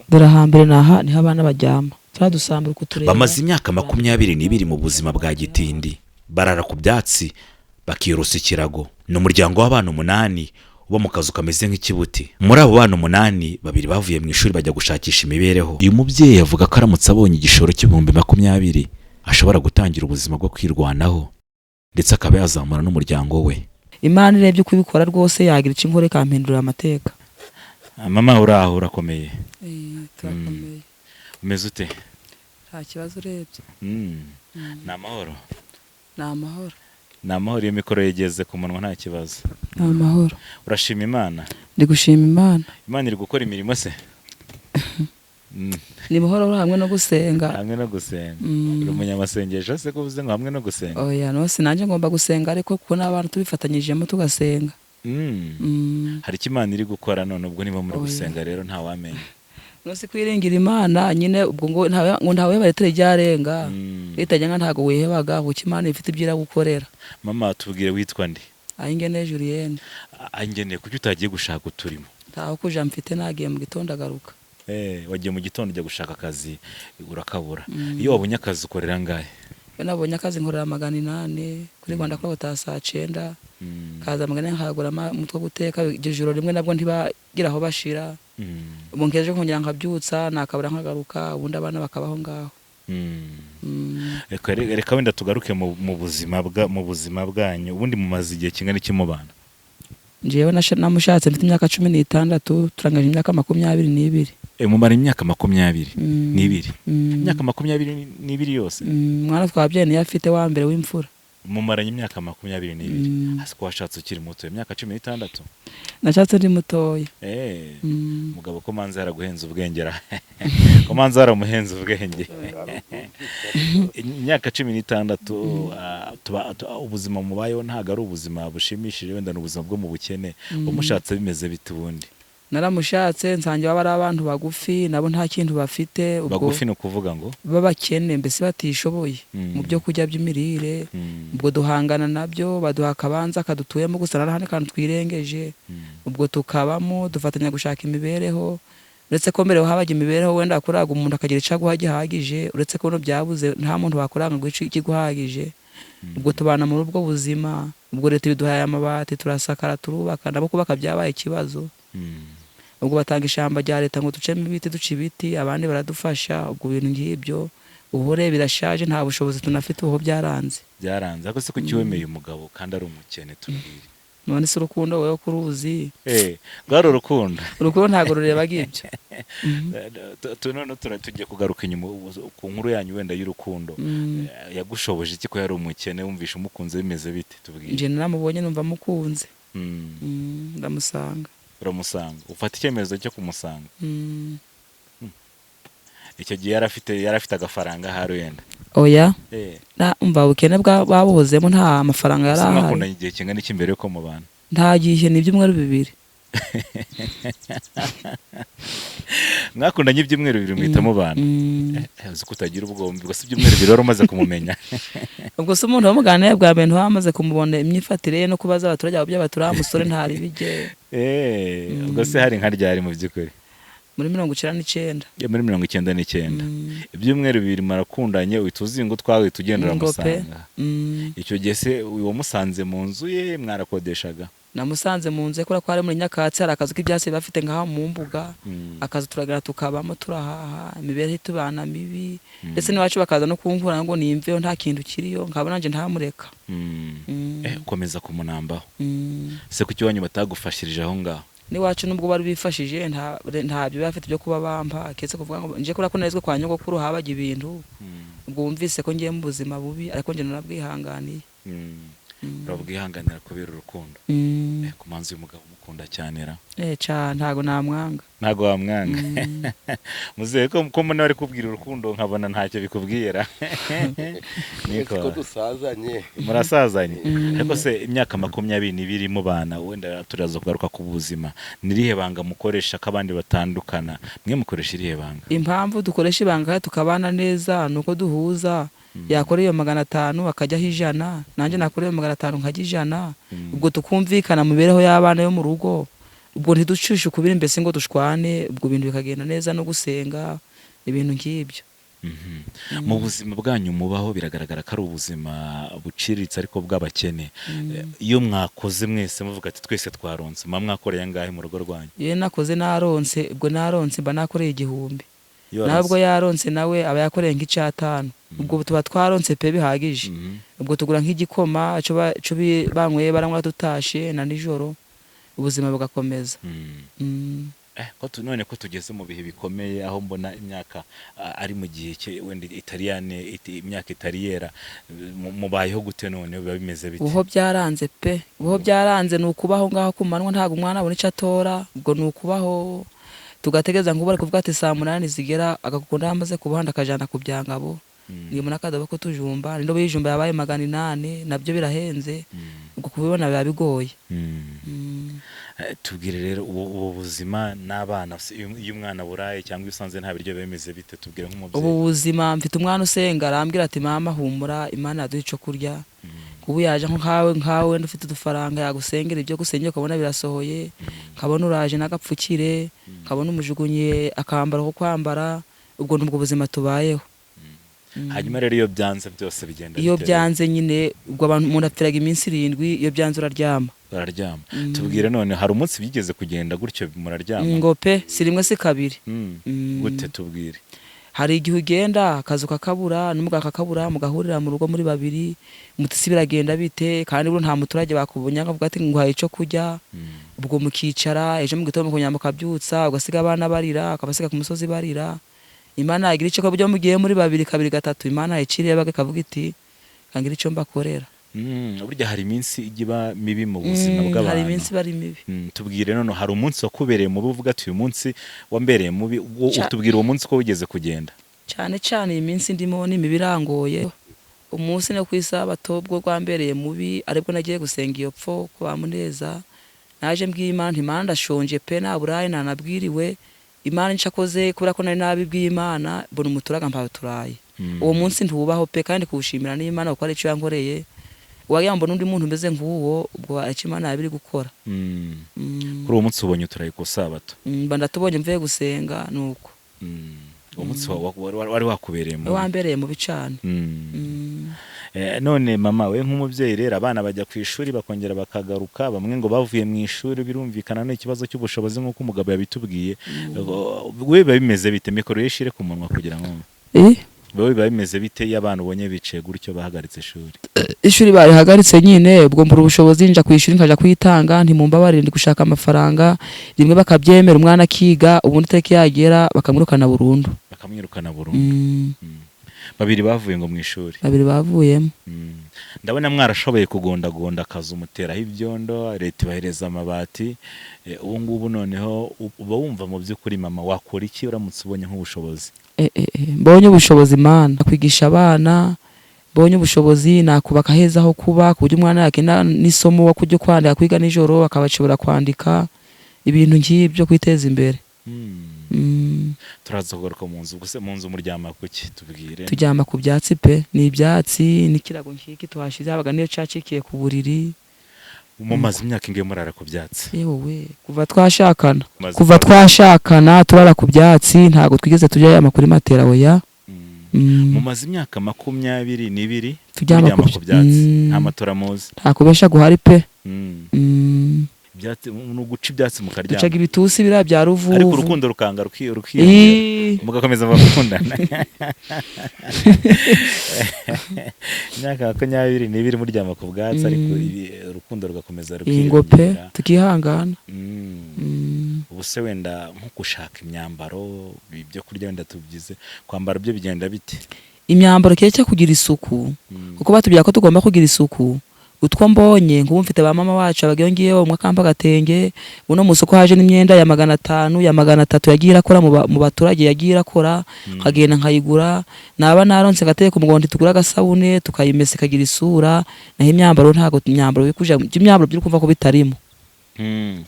dore hambere naha niho abana baryama turadusambira kutureba. Bamaze imyaka 22 mu buzima bwa gitindi, barara ku byatsi bakirosa ikirago. Ni umuryango w'abana 8 uba mu kazu kameze nk'ikibuti. Muri abo bana 8, 2 bavuye mu ishuri bajya gushakisha imibereho. Uyu mubyeyi avuga ko aramutse abonye igishoro cy'ibihumbi 20 ashobora gutangira ubuzima bwo kwirwanaho ndetse akaba yazamura n'umuryango we. Imana irebye uko ibikora rwose yagira icyo inkore kampindurira amateka. Mama uraho urakomeye? Turakomeye. Umeze ute? Nta kibazo urebye. Ni amahoro? Ni amahoro. Ni amahoro, iyo mikoro yegeze ku munwa nta kibazo. Ni amahoro. Urashima Imana? Ndi gushima Imana. Imana iri gukora imirimo se? Ni buhoro hamwe no gusenga. Hamwe no gusenga. Uri umunyamasengesho se kuvuze ngo hamwe no gusenga? Oya, no sinanje ngomba gusenga ariko kuko n'abantu tubifatanyijemo tugasenga. Hari icyo Imana iri gukora none ubwo niba muri gusenga rero nta wamenya. Nose kwiringira Imana nyine ubwo ngo ntawe baretera ryarenga. Itajyanga ntago wihebaga kuko Imana ifite ibyira gukorera. Mama tubwire witwa ndi? Ayingene Julienne. Ayingene kuki utagiye gushaka uturimo? Ntaho kuja mfite nagiye mu gitondo agaruka. Wagiye mu gitondo ujya gushaka akazi urakabura. Iyo wabonye akazi ukorera ngahe? Iyo nabonye akazi nkorera 800 kuri Rwanda kuri saa 9. Kaza magana nkagura mutwe guteka ijoro rimwe nabwo ntibagira aho bashira. Ubongeje kongera nkabyutsa nakabura nkagaruka ubundi abana bakabaho ngaho. Reka wenda tugaruke mu buzima bwanyu. Ubundi mumaze igihe kingana iki mu bana? Njewe namushatse mfite imyaka 16 turangaje imyaka 22. Mumara imyaka 22. Imyaka 22 yose? Mwana twabyene yafite wa mbere w'imfura. Mumaranye imyaka 22. Hasi ko washatse ukiri muto imyaka 16? Nashatse ndi mutoya. Mugabo ko manza yaraguhenze ubwengera. Ko manza yaramuhenze ubwenge. Imyaka 16 ubuzima mubayeho ntago ari ubuzima bushimishije, wenda n'ubuzima bwo mu bukene. Umushatse bimeze bite ubundi? Naramushatse nsange baba ari abantu bagufi nabo nta kintu bafite. Bagufi no kuvuga ngo babakene mbese batishoboye mu byo kujya by'imirire. Ubwo duhangana nabyo baduha akabanza kadutuyemo gusa narahane kandi twirengeje. Ubwo tukabamo dufatanya gushaka imibereho. Uretse ko mbere habaga imibereho wenda akoraga umuntu akagira icaguha gihagije, uretse ko no byabuze nta muntu wakoranga ngo ikiguhagije. Ubwo tubana muri ubwo buzima. Ubwo leta biduhaye amabati turasakara turubaka nabo kubaka byabaye ikibazo. Ubwo batanga ishamba rya leta ngo ducemo ibiti duca ibiti abandi baradufasha. Ubwo bintu ngibyo uhore birashaje nta bushobozi tunafite uho byaranze. Ariko se kuki wemeye umugabo kandi ari umukene tubwire? None se urukundo wewe kuruzi? Gwaro urukundo ntago rureba gibyo. None tugiye kugaruka inyuma ku nkuru yanyu wenda y'urukundo. Yagushoboje iki ko yari umukene wumvisha umukunze bimeze bite tubwire? Nje naramubonye numva mukunze. Ndamusanga. Uramusanga ufata icyemezo cyo kumusanga. Icyo gihe yarafite agafaranga hari wenda? Oya. Umva ubukene babuhozemo nta amafaranga yarahari. Mwakundanye igihe kingana iki mbere yuko mubana? Nta gihe ni ibyumweru 2. Mwakundanye ibyumweru 2 mwita mubana? Uzi kutagira ubwombi ubwo si ibyumweru 2 wari umaze kumumenya? Ubwo se umuntu wamuganiye bwa bintu wamaze kumubona imyifatire no kubaza abaturage abo by'abatura musore ntari bige. Ubwo se hari nka ryari mu by'ukuri? Muri 99. Muri 99. Ibyumweru 2 marakundanye uhituzingo twawe tugendera musanga. Icyo gihe se uwo musanze mu nzu ye mwarakodeshaga? Namusanze mu nzu ko ari muri Nyakatsi hari akazu k'ibyatsi bafite ngaho mu mbuga. Akazu turagara tukabamo turahaha imibereho itubana mibi. Ndetse niwacu bakaza no kunkura ngo nimveho nta kintu kiriyo nkabona nje ntamureka. Ukomeza kumunambaho. Se kuki wanyu batagufashirije aho ngaho? Niwacu nubwo bari bifashije ntabyo bafite byo kuba bampa ketse kuvuga ngo nje kura ko nezwe kwa nyogokuru habaga ibintu. Ubwo wumvise ko ngiye mu buzima bubi ariko nje narabwihanganiye. Urabwihanganira kubera urukundo. Kumanzi umugabo mukunda cyane ra? Cyane ntago namwanga. Ntago wamwanga. Muze ko mbona ari kubwira urukundo nkabona ntacyo bikubwira. Niko dusazanye. Murasazanye. Ariko se imyaka 22 mu bana wenda turaza kugaruka ku buzima. Nirihe banga mukoresha kabandi batandukana? Mwe mukoresha irihe banga? Impamvu dukoresha ibanga tukabana neza nuko duhuza. Yakora iyo 500 akajyaho 100 nanjye nakora iyo 500 nkajya 100. Ubwo tukumvikana mu bereho y'abana yo mu rugo ubwo ntiducishe ukubiri mbese ngo dushwane, ubwo bintu bikagenda neza no gusenga ibintu nk'ibyo. Mu buzima bwanyu mubaho biragaragara ko ari ubuzima buciriritse ariko bw'abakene. Iyo mwakoze mwese muvuga ati twese twaronse, mwakoreye angahe mu rugo rwanyu? Iyo nakoze naronse, ubwo naronse mba nakoreye 1000, nabwo yaronse nawe aba yakoreye nk'icatanu, ubwo tuba twaronse pe bihagije. Ubwo tugura nk'igikoma cyo banyweye baranywa tutashe na nijoro, ubuzima bugakomeza. None ko tugeze mu bihe bikomeye aho mbona imyaka ari mu gihe wenda itariyane, imyaka itariyera, mubayeho gute none biba bimeze bite? Uho byaranze pe, uho byaranze ni ukubaho ngaho ku manywa ntabwo umwana abona icyo atora, ubwo ni ukubaho tugategereza ngo bari kuvuga ati saa 8 zigera agakunda amaze kubuhanda akajana ku byangabo, ngiye muri akadobo ko tujumba, nindo bijumba yabaye 800, nabyo birahenze, ubwo kubibona biba bigoye. Tubwire rero ubu buzima n'abana, iyo umwana buraye cyangwa usanze nta biryo bemeze bite? Tubwire nk'umubyeyi. Ubu buzima mfite umwana usenga arambwira ati mama humura, Imana yaduha icyo kurya. Kubu yaje nkawe ndufite udufaranga yagusengera ibyo gusengera ukabona birasohoye, nkabona uraje n'agapfukire, nkabona umujugunye akambara ko kwambara, ubwo nubwo buzima tubayeho. Hanyuma rero iyo byanze byose bigenda bite? Iyo byanze nyine ubwo abantu umuntu apfiraga iminsi 7, iyo byanze uraryama. Tubwire none hari umunsi bigeze kugenda gutyo muraryama? Ngo pe si rimwe si kabiri. Gute? Tubwire. Hari igihe ugenda akazu kakabura n'umugaka kakabura, mugahurira mu rugo muri babiri, mutisi biragenda bite, kandi buri nta muturage bakubunya akavuga ati nguhaye icyo kurya, ubwo mukicara ejo mu gitondo mukunyama kabyutsa, ugasiga abana barira, akabasiga ku musozi barira. Imana yagira icyo ko byo mugiye muri 2, 2, 3, Imana yiciriye baga kavuga iti kangira icyo mbakorera. Burya hari iminsi igiba mibi mu buzima bw'abantu. Hari iminsi bari mibi. Tubwire none hari umunsi wakubereye mubi uvuga ati uyu munsi wambereye mubi, utubwire uwo munsi ko wigeze kugenda. Cyane iyi minsi ndimo ni mibi irangoye. Umunsi no kwisabato bwo rwambereye mubi, aribwo nagiye gusenga iyo pfo ko bamuneza. Naje mbwiye Imana nti Imana ndashonje pe naburaye nanabwiriwe. Imana ncakoze kubera ko nari nabibwiye Imana, mbona umuturaga mpawe turaye. Uwo munsi ntubaho pe kandi kuwushimira n'Imana kuko ari cyo yankoreye. Wagira ngo n'undi muntu umeze nk'uwo, ubwo ari Imana yabiri gukora. Kuri uwo munsi ubonye turaye ku sabato? Mba ndatubonye mvuye gusenga nuko. Uwo munsi wari wakubereye mubi? Wambereye mubi cyane. None mama we nk'umubyeyi rero abana bajya ku ishuri bakongera bakagaruka, bamwe ngo bavuye mu ishuri, birumvikana n'ikibazo cy'ubushobozi nk'uko umugabo yabitubwiye. We biba bimeze bite? Mikoro yishire ku munwa kugira ngo wowe biba bimeze bite iyo abana ubonye bicaye gutyo bahagaritse ishuri? Ishuri barihagaritse nyine, ubwo mbura ubushobozi nja ku ishuri nkaja kwitanga, ntimumbabarire ndi gushaka amafaranga, rimwe bakabyemera umwana akiga, ubundi tariki yagera bakamwirukana burundu. Babiri bavuye ngo mu ishuri? Babiri bavuyemo. Ndabona mwarashoboye kugondagonda akazi umuteraho ibyondo, leta ibahereza amabati. Ubu ngubu noneho uba wumva mu by'ukuri mama wakora iki uramutse ubonye nk'ubushobozi? Mbonye ubushobozi Imana kwigisha abana, mbonye ubushobozi nakubaka heza ho kuba, kuburyo umwana yakenda n'isomo wo kujya kwandika kwiga nijoro akabashobora kwandika ibintu nk'ibyo kwiteza imbere. Turaza kugaruka mu nzu, gusa mu nzu muryama kuki? Tubwire. Turyama ku byatsi pe, ni ibyatsi n'ikirago nk'iki tuhashize, habaga niyo cacikiye ku buriri. Mumaze imyaka ingahe murara ku byatsi? Yewe kuva twashakana turara ku byatsi, ntago twigeze tujya amakuru matera oya. Mumaze imyaka 22 turyama ku byatsi, nta matora muzi? Nta kubesha guhari pe. Byatsi nuguca ibyatsi mukaryama. Ducaga ibitusi bira bya ruvuvu. Ariko urukundo rukanga rukiyongera, mugakomeza bakundana. Imyaka 22 muryama ku bwatsi, ariko urukundo rugakomeza rukiyongera. Ingo pe tukihangana. Ubu se wenda nko gushaka imyambaro, ibyo kurya wenda tubyize, kwambara byo bigenda bite? Imyambaro cyo kugira isuku, kuko batubwira ko tugomba kugira isuku. Utwo mbonye nk'ubu mfite ba mama wacu abagiyongiyeho umwe akamba gatenge, uno musoko haje n'imyenda ya 500 ya 300 yagiye akora mu baturage, yagiye akora nkagenda nkayigura, naba naronse gateke umugondi tugura agasabune tukayimesa kagira isura, naho imyambaro ntago imyambaro bikuje imyambaro byo kumva ko bitarimo.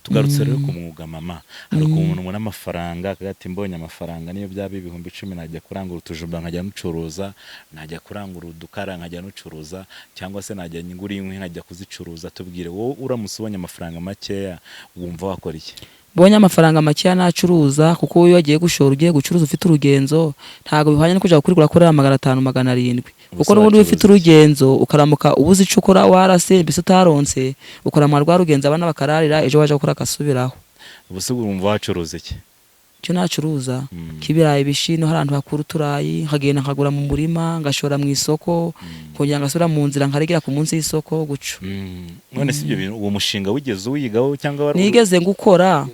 tugarutse rero ku mwuga mama, hari ukuntu ubona amafaranga akagati mbonye amafaranga niyo byaba 10,000 najya kurangura utujumba nkajya nucuruza, najya kurangura udukara nkajya nucuruza, cyangwa se najya ngura inkwi nkajya kuzicuruza. Tubwire wowe uramutse ubonye amafaranga makeya wumva wakora iki? Bonye amafaranga makeya nacuruza, kuko iyo wagiye gushora ugiye gucuruza ufite urugenzo ntago bihwanye no kuja gukurigura kora 500 700, kuko n'ubundi ufite urugenzo ukaramuka ubuzi ico ukora warase mbese utaronse ukora mu rwa rugenzo abana bakararira ejo waje gukora kasubiraho. Ubuse urumva wacuruza iki? Cyo nacuruza kibirayi bishino harantu hakuru turayi nkagenda nkagura mu murima ngashora mu isoko kugira ngasura mu nzira nkaregera ku munsi y'isoko guco. None si ibyo bintu uwo mushinga wigeze uyigaho cyangwa nigeze ngukora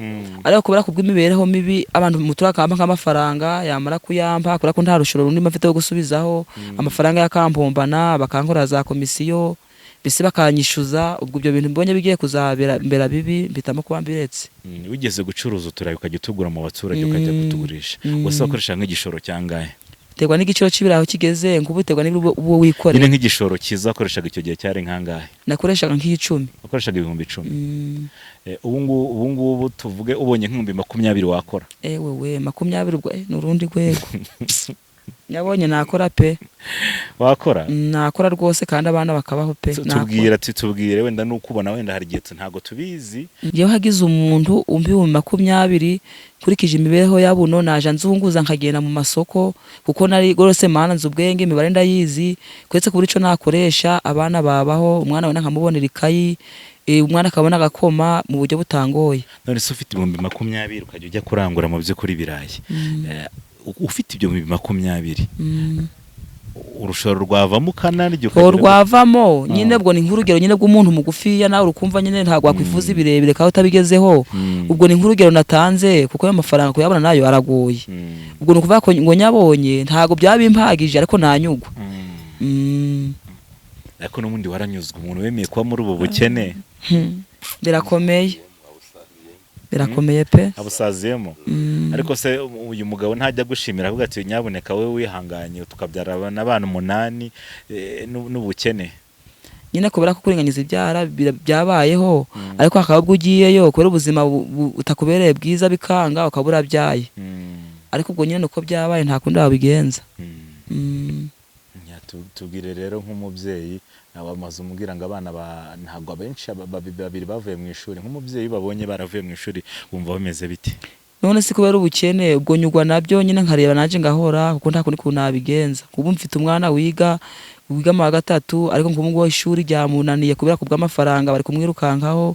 ariko kubera kubw'imibereho mibi abantu muturakamba nk'amafaranga yamara kuyampa kubera ko nta rushoro rundi mafite yo gusubizaho amafaranga yakampombana bakankora za komisiyo bise bakanyishuza. Ubwo ibyo bintu mbonye bigiye kuzabera mbera bibi mbitamo kuba mbiretse. Wigeze gucuruza uturayi ukajya utugura mu baturage ukajya kutugurisha, wose wakoresha nk'igishoro cyangahe? Tegwa n'igiciro c'ibiraho kigeze ngubutegwa n'ibwo uwo wikore. Nyine nk'igishoro kiza wakoreshaga icyo gihe cyari nkangahe? Nakoreshaga nk'icumi. Wakoreshaga 10,000. Ubu ngubu tuvuge ubonye nk'ibihumbi 20 wakora? Wewe 20 ubwo n'urundi rwego. Nyabonye nakora pe. Wakora? Nakora rwose kandi abana bakabaho pe. Tubwire wenda nukubona wenda hari gihe ntago tubizi. Ngiye hagize umuntu umbi 20 kurikije imibereho yabuno naje nzunguza nkagenda mu masoko, kuko nari gorose mana nzubwenge imibare ndayizi kwetse kuburi ico nakoresha abana babaho, umwana we nkamubonera ikayi, umwana akabona agakoma mu buryo butangoye. None se ufite 20 ukajya ujya kurangura mu byo kuri birayi, ufite ibyo 20 urushoro rwavamo kanaryo rwavamo nyine bwo ni nk'urugero nyine bw'umuntu mugufiya nawe urukumva nyine ntago wakwifuza ibirebire kaho utabigezeho. Ubwo ni nk'urugero natanze kuko ayo mafaranga kuyabona nayo aragoye. Ubwo nukuvuga ko ngo nyabonye ntago byabimpagije ariko nanyugwa. Ariko n'ubundi waranyuzwa, umuntu wemeye kuba muri ubu bukene birakomeye pe abusaziyemo. Ariko se uyu mugabo ntajya gushimira avuga ati nyaboneka we wihanganye tukabyara abana 8 n'ubukene nyine kubera ko kuringaniza ibyara byabayeho. Ariko akabwo ugiyeyo kubera ubuzima utakubereye bwiza bikanga ukabura byaye. Ariko ubwo nyine nuko byabaye nta kundi wabigenza. Tubwire rero nk'umubyeyi abamaze umubwira ngo abana ntago abenshi babiri bavuye mu ishuri, nk'umubyeyi babonye baravuye mu ishuri wumva bameze biti? None si kubera ubukene ubwo nyugwa nabyo nyine nkareba naje ngahora kuko nta kundi kunabigenza. Kubu mfite umwana wiga mu wa 3 ariko ngo ishuri ryamunaniye kubera kubw'amafaranga bari kumwirukankaho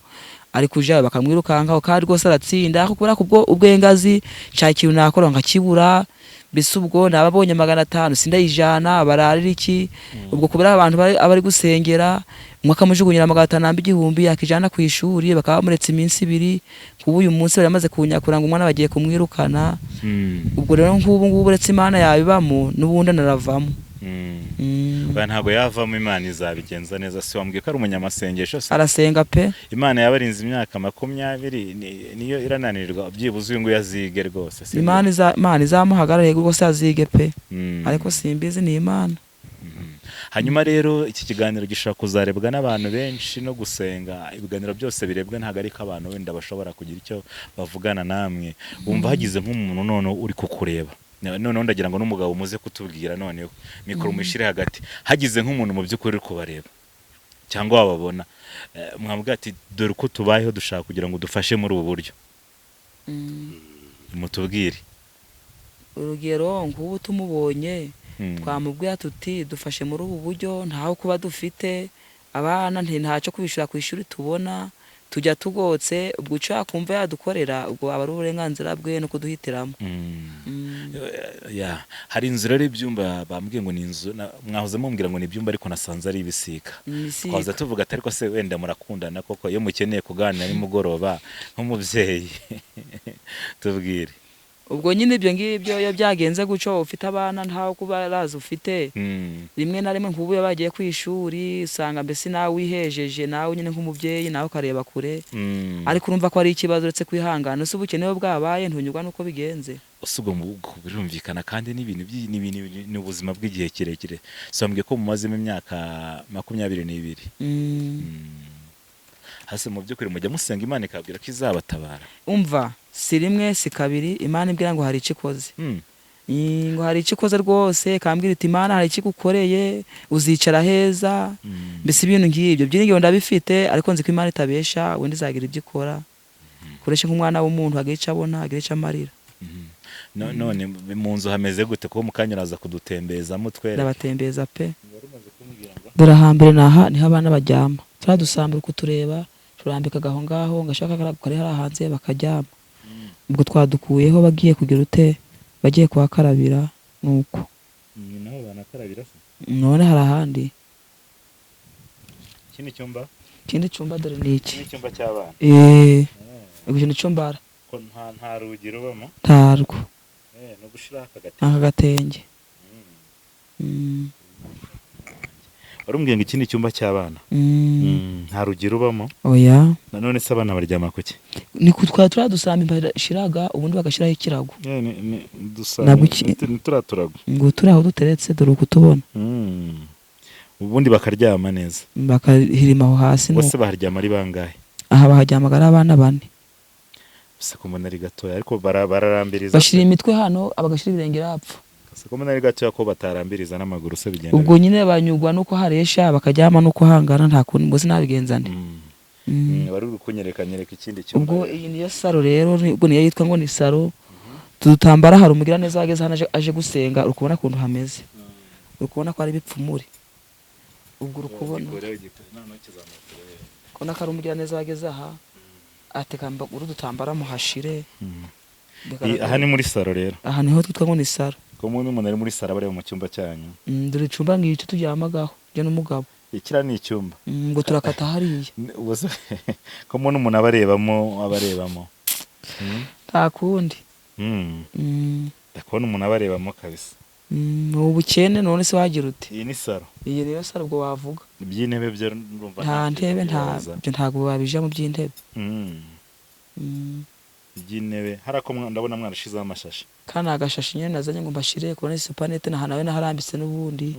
ari kuja bakamwirukankaho kandi rwose aratsinda kubera kubwo ubwengazi cyakiye nakora nkakibura. Bise ubwo nababonye 500 sindayijana bararira iki. Ubwo kubera abantu abari gusengera umwaka mujugunyira 500 igihumbi yakijana ku ishuri bakaba muretse iminsi 2 kubu uyu munsi baramaze kunyakura ngo umwana bagiye kumwirukana. Ubwo rero ngubu uretse Imana yabibamo n'ubundi naravamo. Ntago yavamo, Imana izabigenza neza. Si wambwiye ko ari umunyamasengesho se? Arasenga pe. Imana yabarinze imyaka 20 niyo irananirwa byibuze uyu ngo yazige rwose. Imana izamuhagarare rwose azige pe. Ariko simbizi ni Imana. Hanyuma rero iki kiganiro gishaka kuzarebwa n'abantu benshi no gusenga. Ibiganiro byose birebwa ntago ari ko abantu wenda bashobora kugira icyo bavugana namwe. Wumva hagize nk'umuntu none uri kukureba, none ndagira ngo n'umugabo muze kutubwira noneho mikoro mushire hagati, hagize nk'umuntu mu by'ukuri kubareba cyangwa wababona mwambwa ati dore uko tubayeho dushaka kugira ngo dufashe muri ubu buryo, mutubwire urugero nk'ubu tumubonye twamubwira tuti dufashe muri ubu buryo ntaho kuba dufite abana ntacyo kubishura ku ishuri tubona tujya tugotse. Ubwo uca kumva yadukorera ubwo aba ari uburenganzira bwe no kuduhitiramo. Hari inzu rero ibyumba bambwiye ngo ni inzu mwahoze mumbwira ngo ni ibyumba ariko nasanze ari ibisika. Twaza tuvuga ati ariko se wenda murakundana koko iyo mukeneye kuganira nimugoroba nk'umubyeyi tubwire. Ubwo nyine ibyo ngibyo iyo byagenze guco ufite abana ntaho kuba razi ufite rimwe na rimwe nk'ubu bagiye ku ishuri usanga mbese nawe wihejeje nawe nyine nk'umubyeyi nawe ukareba kure. Ariko urumva ko ari ikibazo uretse kwihangana. Se ubukene bwabaye ntunyurwa nuko bigenze. Usubwo birumvikana kandi ni ubuzima bw'igihe kirekire. Sambwiye ko mumazemo imyaka 22. hasi mu by'ukuri mujya musenga Imana ikabwira ko izabatabara. umva si rimwe si kabiri Imana ibwira ngo hari icikoze Mm. ngo hari icikoze rwose kambwira iti Imana hari ikigukoreye uzicara heza mbese ibintu nk'ibyo byiringiro ndabifite ariko nzi ko Imana itabesha wenda izagira ibyo ikora koresha nk'umwana w'umuntu agira icyo abona agira icyo amarira. None mu nzu hameze gute ko mukanya uraza kudutembezamo twere? Ndabatembeza pe dore hambere naha niho abana baryama turadusambura kutureba turambika gaho ngaho ngashaka kare hari hanze bakaryama ubwo twadukuyeho bagiye kugira ute bagiye kuhakarabira nuko naho banakarabira se none hari ahandi ikindi cyumba dore ni iki icyumba cy'abana ubwo ni cyumbara ko nta rugi rubamo ntarwo no gushira aka gatenge warumbwiye ngo ikindi cyumba cy'abana nta rugi rubamo oya none se abana baryama kuki ni kutwa turadusamba shiraga ubundi bagashiraho ikirago ni dusamba turaturago ngo turaho duteretse dore ukutubona ubundi bakaryama neza bakahirima aho hasi bose baharyama ari bangahe aha baharyamaga ari abana 4 se ko mbona ari gatoya ariko bararambiriza bashira imitwe hano abagashira ibirengera apfa se ko mbona ari gatoya ko batarambiriza n'amaguru se bigenda ubwo nyine banyugwa nuko haresha bakaryama nuko hangana nta kundi ngo sinabigenzane bari kunyereka ikindi cyumba ubwo iyi niyo saro rero ubwo niyo yitwa ngo ni saro tudutambara hari umugira neza wageze hano aje gusenga ukubona kuntu hameze ukubona ko ari bipfumure ubwo ukubona kona kari umugira neza wageze aha atekamba urudutambara mu hashire aha ni muri saro rero aha niho twitwa ngo ni saro ko umuntu ari muri saro bare mu cyumba cyanyu dore icumba ngicyo turyamagaho je n'umugabo ikira ni icyumba ngo turakata hariya ko umuntu abarebamo nta kundi ndakubona umuntu abarebamo kabisa ubukene none se wagira ute iyi ni saro iyi rero saro ubwo wavuga iby'intebe byo ndumva nta ntebe ntabwo babija mu by'intebe iby'intebe harako ndabona mwarashizeho amashashi kana agashashi nyene nazanye ngo mbashire kubona supanete na hanawe naharambitse n'ubundi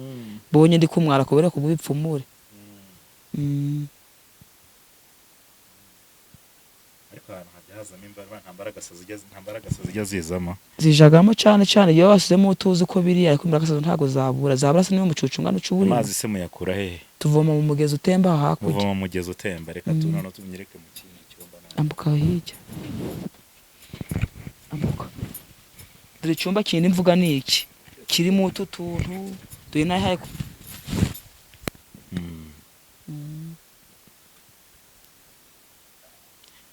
bonye ndi kumwara kubera ko bipfumure ariko hazamo imbaraga zijya zizamo zijagamo cyane iyo basizemo utuzi ko biri ariko imbaraga ntago zabura se niyo mucucu ngano cuburi amazi se muyakura hehe tuvoma mu mugezi utemba hakurya tuvoma mu mugezi utemba reka tunano tunyereke mu kindi cyumba ambuka hirya ambuka dore icyumba kindi mvuga ni iki kirimo utu tuntu dore nayo haye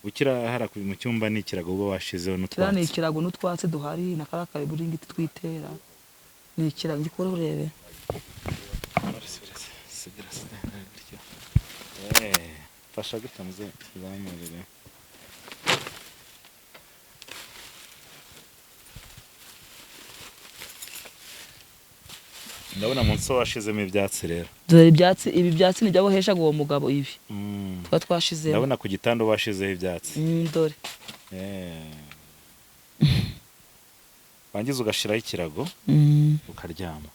ukira harakuye mu cyumba ni ikirago uba washizeho n'utwatsi ni ikirago n'utwatsi duhari na karakare buringiti twitera ni ikirago gikora urebe fasha gutamuze zamerere ndabona munsi washizemo ibyatsi rero dore ibi byatsi nijya bohesha uwo mugabo ibi twa twashizemo ndabona ku gitanda washizeho ibyatsi dore wangiza ugashiraho ikirago ukaryama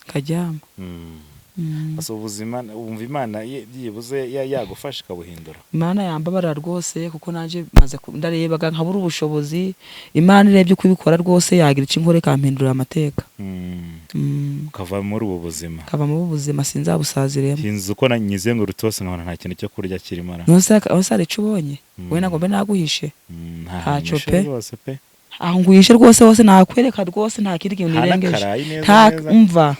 asa ubuzima wumva Imana byibuze yagufasha ikabuhindura Imana yambabara rwose kuko nanje maze ndarebaga nkabura ubushobozi Imana irebye kubikora rwose yagira ikinkore kampindura amateka ukava muri ubu buzima sinzabusaziremo hinze uko nanyize ngo rutose nkabona nta kintu cyo kurya kirimo nose arico ubonye we nagombe naguhishe ntacyo pe aho nguyishe rwose hose nakwereka rwose nta kindi kintu nirengeje nta umva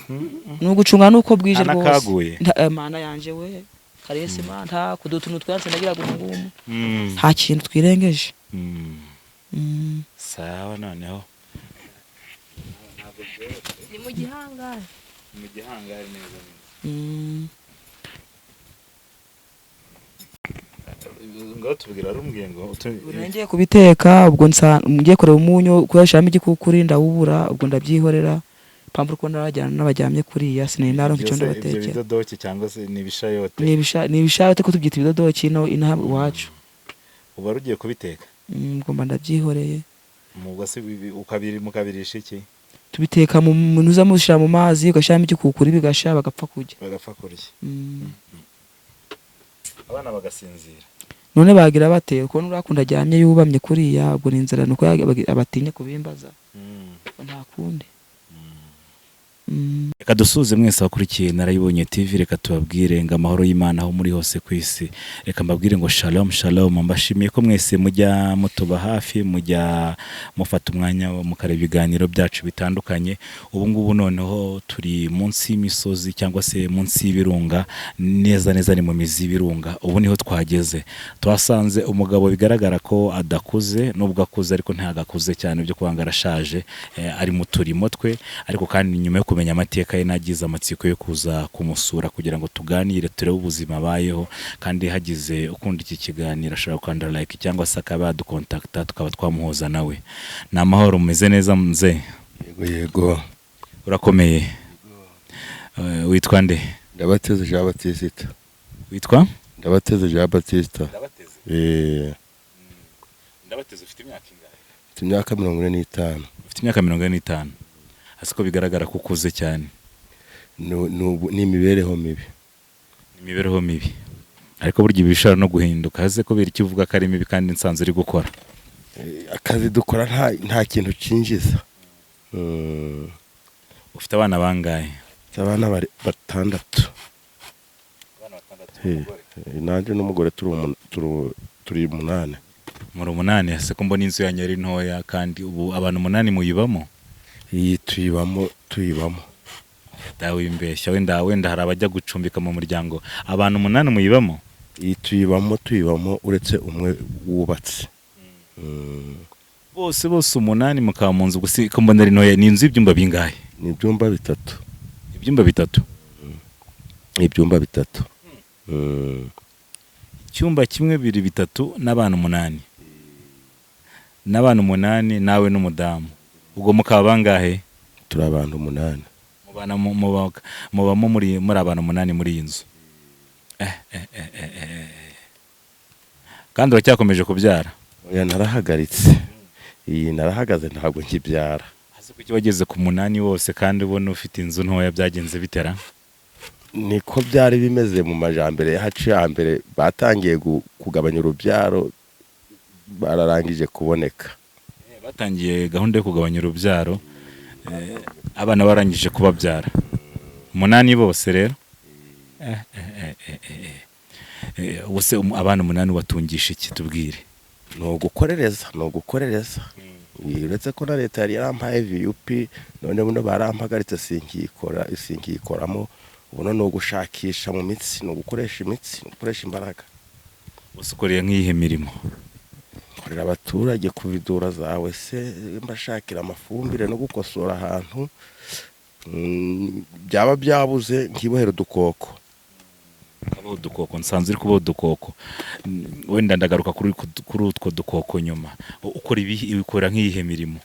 nugucunga nuko bwije rwose Mana yanje we karese Imana kudutuntu twanse nagira guhungumu nta kintu twirengeje sawa noneho ni mu gihangari neza ngo tubwira rumbwiye ngo ngiye kubiteka ubwo ngiye kureba umunyu kuyashamo igikukuri ndawubura ubwo ndabyihorera pambu uko narajyana n'abajyamye kuriya sinari naronka icyo ndabatekera ibyo bidodoki cyangwa se nibishayote nibishayote ko tubyita ibidodoki ino iwacu uba rugiye kubiteka ngomba ndabyihoreye mubwo se mukabirisha iki tubiteka mu nuza mushira mu mazi ugashiramo igikukuri bigasha bagapfa kurya abana bagasinzira none bagira bate uko nurakunda ajyamye yubamye kuriya ubwo inzara nuko abatinye kubimbaza nta kundi. Reka dusuze mwese abakurikiye Narayibonye TV, reka tubabwire ngo amahoro y'Imana aho muri hose ku isi. Reka mbabwire ngo shalom shalom, mbashimiye ko mwese mujya mutuba hafi, mujya mufata umwanya mukareba ibiganiro byacu bitandukanye. Ubu ngubu noneho turi munsi y'imisozi cyangwa se munsi y'ibirunga, neza neza ni mu mizi y'ibirunga. Ubu niho twageze, twasanze umugabo bigaragara ko adakuze, nubwo akuze ariko ntagakuze cyane byo kubanga arashaje, ari mu turimo twe, ariko kandi nyuma yo kumenya amateka ye nagize amatsiko yo kuza kumusura kugira ngo tuganire turebe ubuzima abayeho, kandi hagize ukunda iki kiganiro ashobora kwandara like cyangwa se akaba yadukontakta tukaba twamuhuza nawe. Ni amahoro, umeze neza mzee? Yego. Urakomeye? Witwa nde? Ndabateze Jean Baptiste. Witwa? Ndabateze Jean Baptiste. Ndabateze ufite imyaka ingahe? Mfite imyaka 45. Ufite imyaka 45. Asiko bigaragara ko ukuze cyane. Ni imibereho mibi. Imibereho mibi. Ariko burya ibishara no guhinduka, haze ko biri kivuga ko ari mibi kandi nsanze uri gukora. Akazi dukora nta kintu cinjiza. Ufite abana bangahe? Abana batandatu. Nanje n'umugore turi 8. Muri 8, ase ko mbona inzu yanyu ari ntoya kandi ubu abantu 8 muyibamo? Iyi tuyibamo. Dawe imbeshya wenda hari abajya gucumbika mu muryango. Abantu 8 muyibamo? Iyi tuyibamo uretse umwe wubatse. Bose 8 mukaba mu nzu gusi ko mbona ari ntoya. Ni inzu y'ibyumba bingahe? Ni ibyumba 3. Ibyumba 3? Ibyumba 3. Icyumba kimwe 2 3 n'abantu 8. N'abantu 8 nawe n'umudamu. Ubwo mukaba bangahe? Turi abantu 8. Mubamo muri abantu 8 muri iyi nzu. Kandi uracyakomeje kubyara? Oya, narahagaritse. Iyi narahagaze ntabwo nkibyara. Hase kuki wageze ku 8 wose kandi ubona ufite inzu ntoya byagenze bitera? Niko byari bimeze mu majambere yacu ya mbere, batangiye kugabanya urubyaro bararangije kuboneka. Batangiye gahunda yo kugabanya urubyaro, abana barangije kubabyara 8 bose rero. Wose abana 8 watungisha iki tubwire? No gukorereza. Uretse ko na leta yari yarampaye VUP, none buno barampagaritse sinkikoramo. Ubuno no gushakisha mu mitsi, no gukoresha imitsi, no gukoresha imbaraga. Wose ukoreye nk'iyihe mirimo? Korera abaturage kuvidura zawe se, mbashakira amafumbire no gukosora ahantu byaba byabuze nkibohera udukoko. Abo udukoko nsanzwe uri kubo udukoko. Wenda ndagaruka kuri utwo dukoko nyuma. Ukora ibikora nk'iyihe mirimo?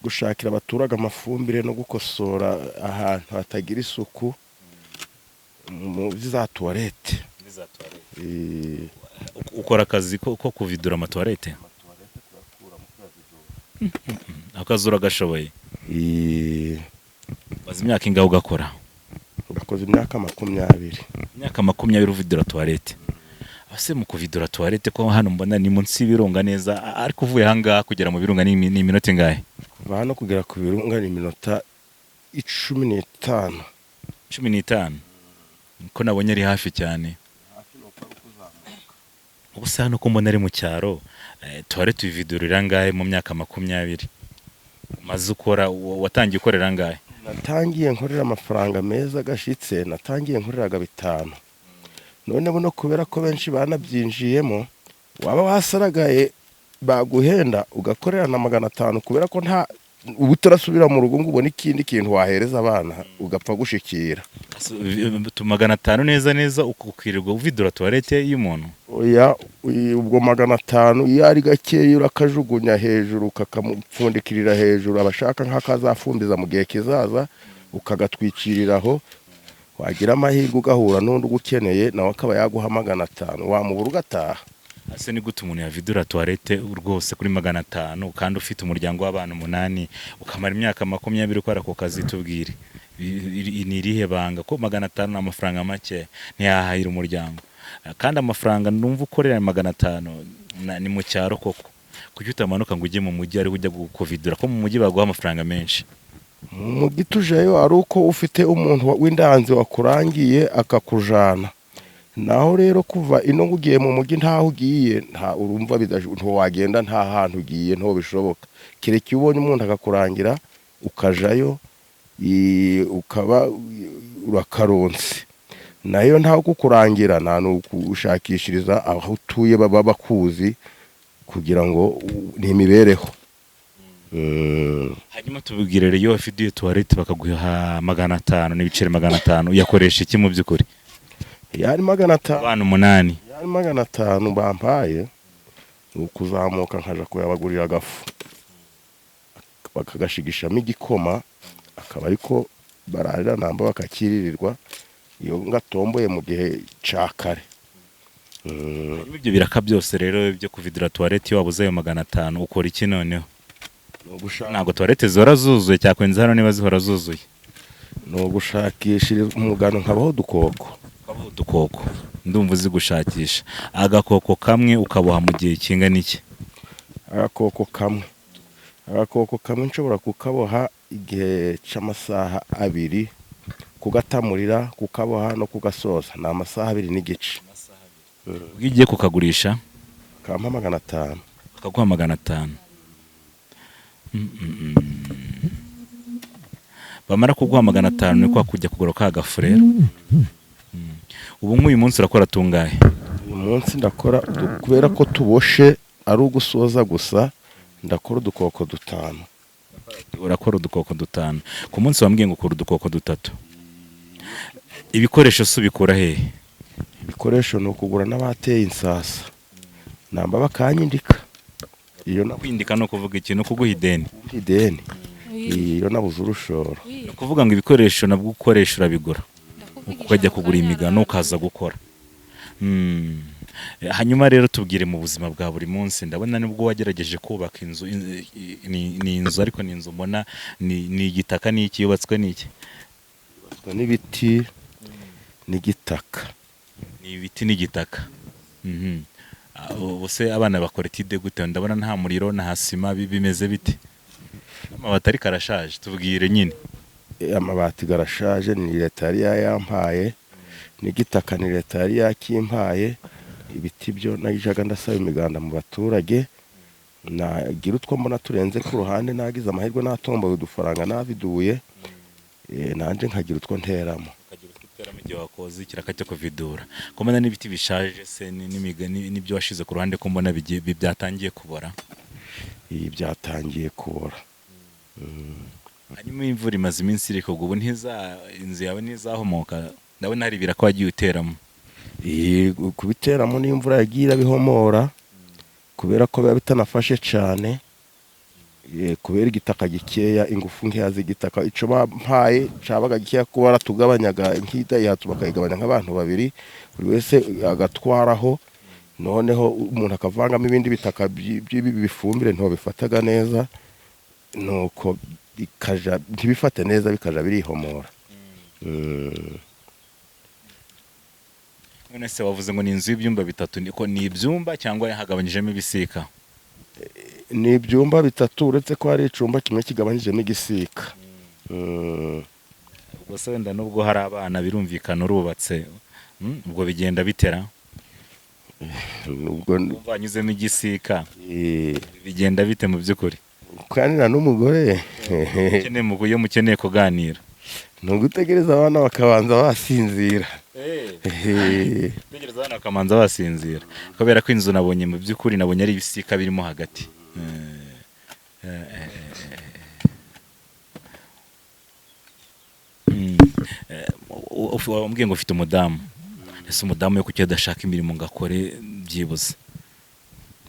Gushakira abaturage amafumbire no gukosora ahantu hatagira isuku mu za toilette. Ukora akazi ko kuvidura amatoilette? Akazura gashoboye. Bazi imyaka ingaho ugakora? Ugakoze imyaka 20. Imyaka 20 uvidura toilette. Ase mu kuvidura toilette ko hano mbona ni munsi y'ibirunga neza, ariko uvuye hanga kugera mu birunga ni iminota ingahe? Kuva hano kugera ku birunga ni iminota 15. 15? Ko nabonye ari hafi cyane. Ubuse hano ko mbona ari mu cyaro, toilette uvidurira ngahe mu myaka 20? Maze ukora watangiye ukorera ngahe? Natangiye nkorera amafaranga meza gashitse, natangiye nkoreraga 5. None buno kubera ko benshi banabyinjiyemo, waba wasaragaye baguhenda ugakorera na 500 kubera ko nta ubutarasubira mu rugo ngo ubone ikindi kintu wahereza abana ugapfa gushikira. 500 neza ukukwirirwa uvidura toilette y'umuntu? Oya, ubwo 500 iyo ari gakeye urakajugunya hejuru kakamupfundikirira hejuru, abashaka nk'akazafumbiza mu gihe kizaza ukagatwikiriraho. Wagira amahirwe ugahura n'undi ugukeneye nawe akaba yaguha 500, wamubura ugataha. Ase ni gute umuntu yavidura toilette rwose kuri 500 kandi ufite umuryango w'abantu 8 ukamara imyaka 20 ukora ako kazi tubwire? Ni irihe banga ko 500 n'amafaranga make ntiyahahira umuryango? kandi amafaranga numva ukorera 500 ni mu cyaro koko. Kuki utamanuka ngo ujye mu mujyi ari ujya gukovidura ko mu mujyi baguha amafaranga menshi? mu gitujeyo ari uko ufite umuntu w'indanzi wakurangiye akakujana. Naho rero kuva ino ugiye mu mujyi ntaho ugiye nta urumva wagenda nta hantu ugiye nto bishoboka. Kireke ubonye umuntu akakurangira ukajayo ukaba urakaronse. Nayo ntaho kukurangira nta nukushakishiriza aho utuye baba bakuzi kugira ngo ni imibereho. Hanyuma tubwire rero iyo wafite toilette bakaguha 500 n'ibiceri 500 uyakoresha iki mu by'ukuri? Yari 500 abantu 8. Yari 500 bampaye ukuzamuka nkaja kuyabagurira agafu bakagashigishamo igikoma akaba ariko bararira namba bakakiririrwa iyo ngatomboye mu gihe cakare. Ibyo biraka byose rero byo kuvidura toilette iyo wabuze ayo 500 ukora iki noneho? Ntabwo toilette zihora zuzuye cyakwenza hano niba zihora zuzuye. No gushakishira umugano nkabaho dukoko. Ndumva uzi gushakisha. Agakoko kamwe ukaboha mu gihe kingana iki? Agakoko kamwe nshobora kukaboha igihe c'amasaha 2 kugatamurira kukaboha no kugasoza na amasaha 2 n'igice. Ugiye kukagurisha kampa 500 akaguha 500. Bamara kuguha 500 ni kwa kujya kugura ka gafu rero. Ubu nk'uyu munsi urakora tungahe? Uyu munsi ndakora kubera ko tuboshe ari ugusoza gusa ndakora udukoko 5. Urakora udukoko 5 ku munsi wambwiye ngo ukora udukoko 3. Ibikoresho subikura he? Ibikoresho no kugura n'abateye insasa namba bakanyindika. Iyo nakwindika no kuvuga ikintu kuguha ideni. Iyo nabuze urushoro. No kuvuga ngo ibikoresho nabwo ukoresha urabigura. Ukajya kugura imigano ukaza gukora. Hanyuma rero tubwire mu buzima bwa buri munsi ndabona nibwo wagerageje kubaka inzu ni inzu ariko ni inzu mbona ni igitaka n'iki yubatswe n'iki? N'ibiti n'igitaka. Ni ibiti n'igitaka. Bose abana bakora etide gute? Ndabona nta muriro na hasima bimeze bite? Amabati ari karashaje tubwire nyine. Amabati garashaje ni leta yari yampaye n'igitaka ni leta yari yakimpaye. Ibiti byo nagijaga ndasaba imiganda mu baturage nagira utwo mbona turenze ku ruhande nagize amahirwe natomba udufaranga naviduye nanje nkagira utwo nteramo. Igihe wakoze ikiraka cyo kuvidura komana n'ibiti bishaje se n'imigani n'ibyo washize ku ruhande ko mbona byatangiye kubora. Iyi byatangiye kubora. Hanyuma imvura imaze iminsi iri kugwa ubu inzu yawe ntizahomoka ndabona hari ibiraka wagiye uteramo. Kubiteramo n'imvura yagira bihomora kubera ko biba bitanafashe cyane kubera igitaka gikeya ingufu nkiyazi igitaka ico bampaye cabaga gikeya kuba ratugabanyaga nkida yatu bakayigabanya nk'abantu 2 buri wese agatwaraho noneho umuntu akavangamo ibindi bitaka bifumbire nto bifataga neza nuko bikaja ntibifate neza bikaja birihomora. None se wavuze ngo ni inzu y'ibyumba 3 niko ni ibyumba cyangwa hagabanyijemo ibisika? Ni ibyumba 3 uretse ko hari icumba kimwe kigabanyijemo igisika. Ubwo se wenda nubwo hari abana birumvikana urubatse ubwo bigenda bitera nubwo banyuzemo igisika bigenda bite mu by'ukuri? Kuganira n'umugore iyo mukeneye kuganira nugutegereza abana bakabanza basinzira. Tegereza abana bakamanza basinzira kubera ko inzu nabonye mu by'ukuri nabonye ari ibisika birimo hagati. Wambwiye ngo ufite umudamu. Ese umudamu yo kuki adashaka imirimo ngakore byibuze?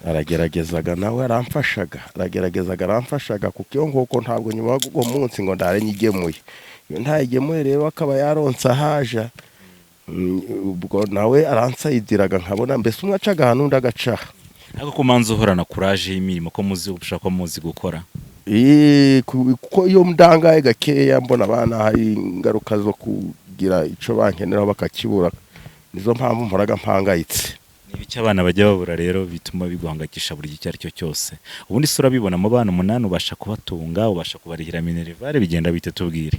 Arageragezaga nawe aramfashaga kuko iyo ngoko ntabwo nyuma uwo munsi ngo ndare nyigemuye. Iyo ntayigemuye rero akaba yaronsa haja ubwo nawe aransayidiraga nkabona mbese umwe acaga hano undi agacaha. Ariko kumanza uhorana courage y'imirimo ko muzi ubushaka muzi gukora. Kuko iyo mdangaye gakeya mbona abana hari ingaruka zo kugira ico bankeneraho bakakibura nizo mpamvu mporaga mpangayitse. ni ibiki abana bajya babura rero bituma biguhangayikisha buri gihe icyo ari cyo cyose? Ubundi se urabibona mu bana 8 ubasha kubatunga, ubasha kubarihira minerivare, bigenda bite tubwire?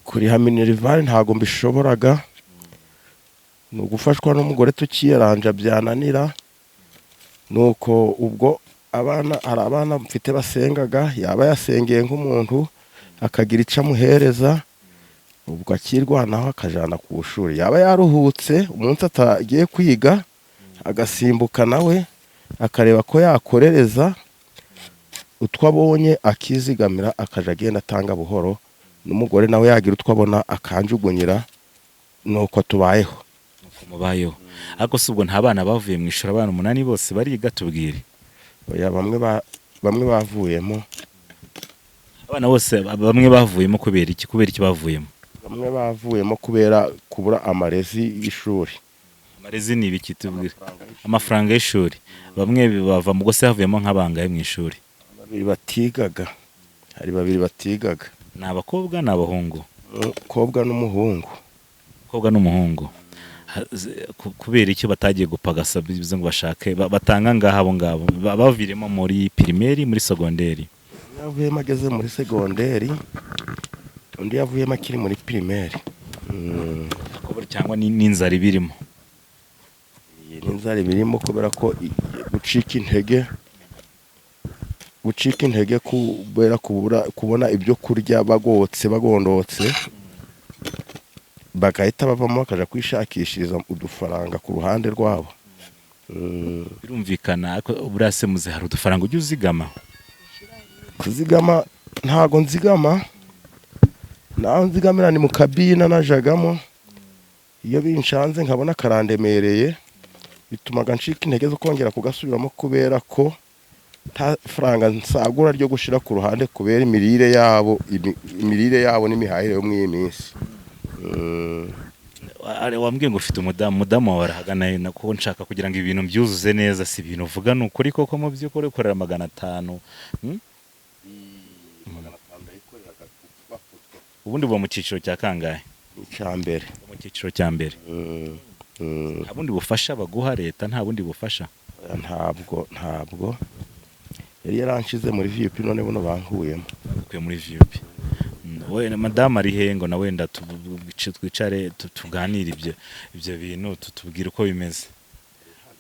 Kuriha minerivare ntago mbishoboraga, ni ugufashwa n'umugore tukiyaranja byananira, nuko ubwo abana hari abana mfite basengaga, yaba yasengeye nk'umuntu akagira icyo amuhereza, ubwo akirwanaho akajana ku ishuri, yaba yaruhutse umunsi atagiye kwiga agasimbuka nawe akareba ko yakorereza utwo abonye akizigamira akaja agenda atanga buhoro, n'umugore nawe yagira utwo abona akanjugunyira, nuko tubayeho. Mubayeho. Ariko se ubwo nta bana bavuye mu ishuri, abana 8 bose bariga tubwire? Oya, bamwe bavuyemo. Abana bose bamwe bavuyemo kubera iki? Kubera iki bavuyemo? Bamwe bavuyemo kubera kubura amarezi y'ishuri. Amarezi ni ibiki tubwire? Amafaranga y'ishuri. Bamwe bava mu gose havuyemo nk'abangaye mu ishuri. Babiri batigaga. Hari babiri batigaga. Ni abakobwa n'abahungu? Umukobwa n'umuhungu. Umukobwa n'umuhungu. Kubera iki batagiye gupagasa bivuze ngo bashake batanga ngaha abo ngabo baviremo muri primaire, muri secondaire? Yavuyemo ageze muri secondaire, undi yavuyemo akiri muri primaire. Cyangwa n'inzara ibirimo? N'inzara ibirimo kubera ko gucika intege kubera kubona ibyo kurya bagondotse bagahita bavamo bakaja kwishakishiriza udufaranga ku ruhande rwabo. Birumvikana. Burase muze hari udufaranga ujya uzigama? Kuzigama ntago nzigama, naho nzigamira ni mu kabina najagamo, iyo binshanze nkabona karandemereye bitumaga ncika intege zo kongera kugasubiramo kubera ko nta faranga nsagura ryo gushira ku ruhande kubera imirire yabo n'imihahire yo mw'iyi minsi. Wambwiye ngo ufite umudamu wawe arahagana nako nshaka kugira ngo ibintu byuzuze neza, si ibintu uvuga ni ukuri koko mu by'ukuri ukorera 500? Ubundi bo mu cyiciro cya kangahe? Icyambere. Mu cyiciro cya mbere. Nta bundi bufasha baguha leta? Nta bundi bufasha? Ntabwo yari yaranshize muri VIP, none buno bankuyemo. Bakuye muri VIP. We madame ari hengo na wenda twicare tuganire ibyo bintu tutubwira uko bimeze.